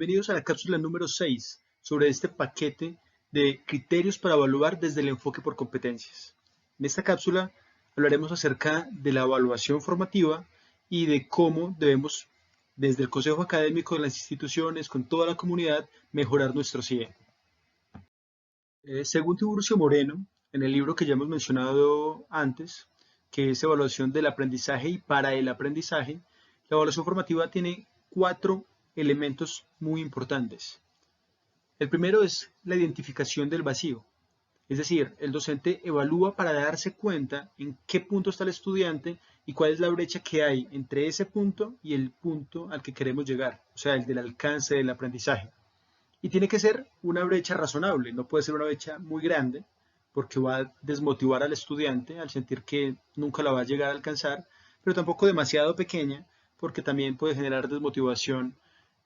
Bienvenidos a la cápsula número 6 sobre este paquete de criterios para evaluar desde el enfoque por competencias. En esta cápsula hablaremos acerca de la evaluación formativa y de cómo debemos, desde el consejo académico de las instituciones, con toda la comunidad, mejorar nuestro CIE. Según Tiburcio Moreno, en el libro que ya hemos mencionado antes, que es Evaluación del aprendizaje y para el aprendizaje, la evaluación formativa tiene 4 elementos muy importantes. El primero es la identificación del vacío, es decir, el docente evalúa para darse cuenta en qué punto está el estudiante y cuál es la brecha que hay entre ese punto y el punto al que queremos llegar, o sea, el del alcance del aprendizaje. Y tiene que ser una brecha razonable, no puede ser una brecha muy grande, porque va a desmotivar al estudiante al sentir que nunca la va a llegar a alcanzar, pero tampoco demasiado pequeña, porque también puede generar desmotivación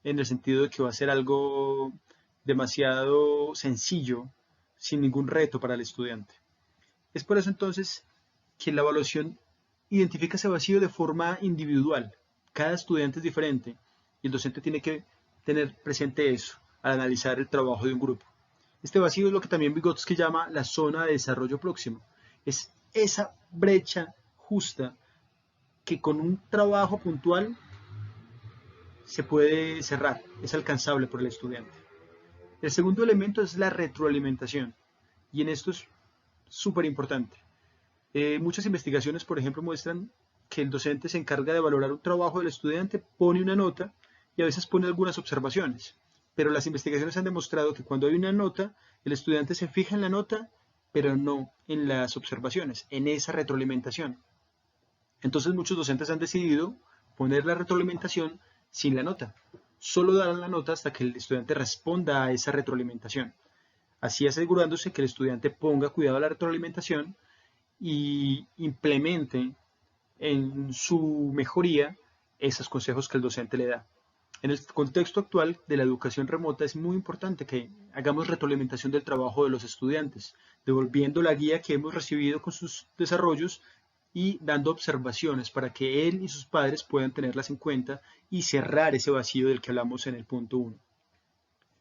en el sentido de que va a ser algo demasiado sencillo, sin ningún reto para el estudiante. Es por eso entonces que la evaluación identifica ese vacío de forma individual. Cada estudiante es diferente y el docente tiene que tener presente eso al analizar el trabajo de un grupo. Este vacío es lo que también Vygotsky llama la zona de desarrollo próximo. Es esa brecha justa que con un trabajo puntual se puede cerrar, es alcanzable por el estudiante. El segundo elemento es la retroalimentación, y en esto es súper importante. Muchas investigaciones, por ejemplo, muestran que el docente se encarga de valorar un trabajo del estudiante, pone una nota y a veces pone algunas observaciones, pero las investigaciones han demostrado que cuando hay una nota, el estudiante se fija en la nota, pero no en las observaciones, en esa retroalimentación. Entonces muchos docentes han decidido poner la retroalimentación sin la nota. Solo darán la nota hasta que el estudiante responda a esa retroalimentación. Así asegurándose que el estudiante ponga cuidado a la retroalimentación y implemente en su mejoría esos consejos que el docente le da. En el contexto actual de la educación remota es muy importante que hagamos retroalimentación del trabajo de los estudiantes, devolviendo la guía que hemos recibido con sus desarrollos y dando observaciones para que él y sus padres puedan tenerlas en cuenta y cerrar ese vacío del que hablamos en el punto 1.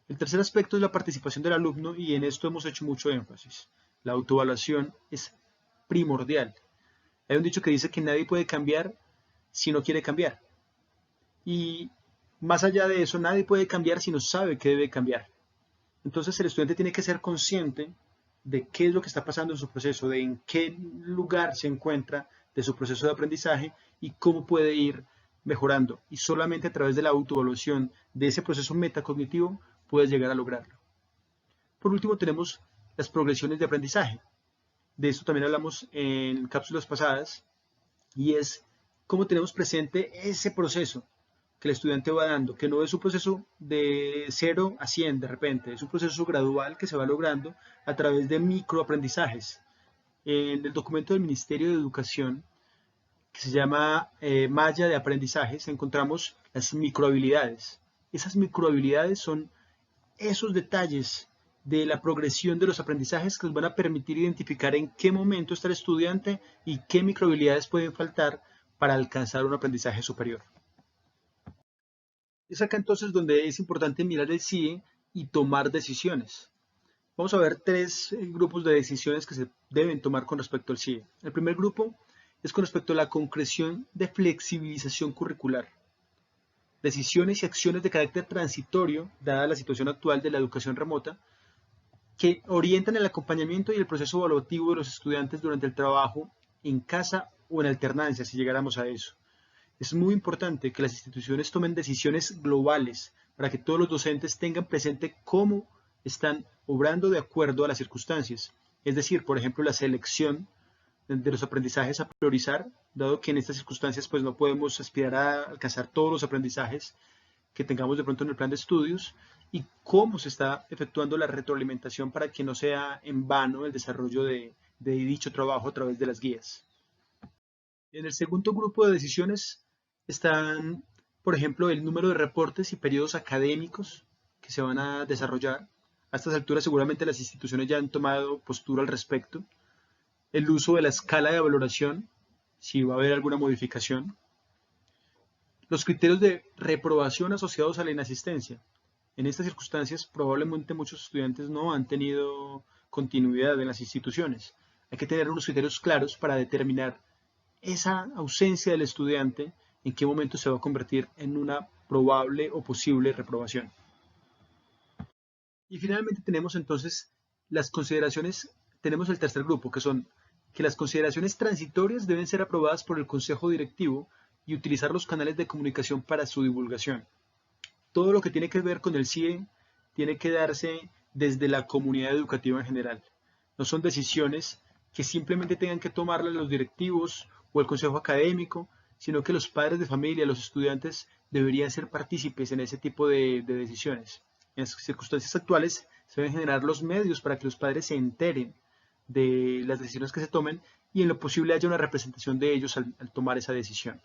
El tercer aspecto es la participación del alumno y en esto hemos hecho mucho énfasis. La autoevaluación es primordial. Hay un dicho que dice que nadie puede cambiar si no quiere cambiar. Y más allá de eso, nadie puede cambiar si no sabe que debe cambiar. Entonces el estudiante tiene que ser consciente de qué es lo que está pasando en su proceso, de en qué lugar se encuentra de su proceso de aprendizaje y cómo puede ir mejorando. Y solamente a través de la autoevaluación de ese proceso metacognitivo puede llegar a lograrlo. Por último tenemos las progresiones de aprendizaje. De esto también hablamos en cápsulas pasadas y es cómo tenemos presente ese proceso que el estudiante va dando, que no es un proceso de 0 a 100 de repente, es un proceso gradual que se va logrando a través de microaprendizajes. En el documento del Ministerio de Educación, que se llama Malla de Aprendizajes, encontramos las microhabilidades. Esas microhabilidades son esos detalles de la progresión de los aprendizajes que nos van a permitir identificar en qué momento está el estudiante y qué microhabilidades pueden faltar para alcanzar un aprendizaje superior. Es acá entonces donde es importante mirar el CIE y tomar decisiones. Vamos a ver 3 grupos de decisiones que se deben tomar con respecto al CIE. El primer grupo es con respecto a la concreción de flexibilización curricular. Decisiones y acciones de carácter transitorio, dada la situación actual de la educación remota, que orientan el acompañamiento y el proceso evaluativo de los estudiantes durante el trabajo en casa o en alternancia, si llegáramos a eso. Es muy importante que las instituciones tomen decisiones globales para que todos los docentes tengan presente cómo están obrando de acuerdo a las circunstancias. Es decir, por ejemplo, la selección de los aprendizajes a priorizar, dado que en estas circunstancias pues no podemos aspirar a alcanzar todos los aprendizajes que tengamos de pronto en el plan de estudios y cómo se está efectuando la retroalimentación para que no sea en vano el desarrollo de dicho trabajo a través de las guías. En el segundo grupo de decisiones están, por ejemplo, el número de reportes y periodos académicos que se van a desarrollar. A estas alturas seguramente las instituciones ya han tomado postura al respecto. El uso de la escala de valoración, si va a haber alguna modificación. Los criterios de reprobación asociados a la inasistencia. En estas circunstancias, probablemente muchos estudiantes no han tenido continuidad en las instituciones. Hay que tener unos criterios claros para determinar esa ausencia del estudiante, en qué momento se va a convertir en una probable o posible reprobación. Y finalmente tenemos entonces las consideraciones, tenemos el tercer grupo, que son que las consideraciones transitorias deben ser aprobadas por el Consejo Directivo y utilizar los canales de comunicación para su divulgación. Todo lo que tiene que ver con el CIE tiene que darse desde la comunidad educativa en general. No son decisiones que simplemente tengan que tomarlas los directivos o el consejo académico, sino que los padres de familia, los estudiantes, deberían ser partícipes en ese tipo de decisiones. En las circunstancias actuales se deben generar los medios para que los padres se enteren de las decisiones que se tomen y en lo posible haya una representación de ellos al tomar esa decisión.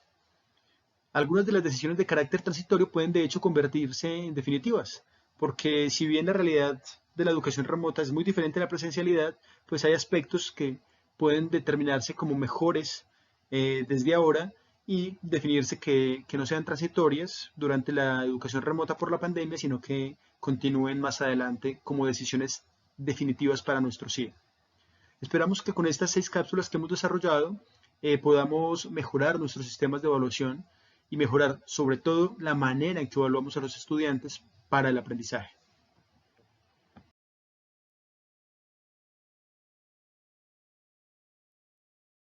Algunas de las decisiones de carácter transitorio pueden de hecho convertirse en definitivas, porque si bien la realidad de la educación remota es muy diferente a la presencialidad, pues hay aspectos que pueden determinarse como mejores desde ahora y definirse que no sean transitorias durante la educación remota por la pandemia, sino que continúen más adelante como decisiones definitivas para nuestro CIE. Esperamos que con estas 6 cápsulas que hemos desarrollado podamos mejorar nuestros sistemas de evaluación y mejorar sobre todo la manera en que evaluamos a los estudiantes para el aprendizaje.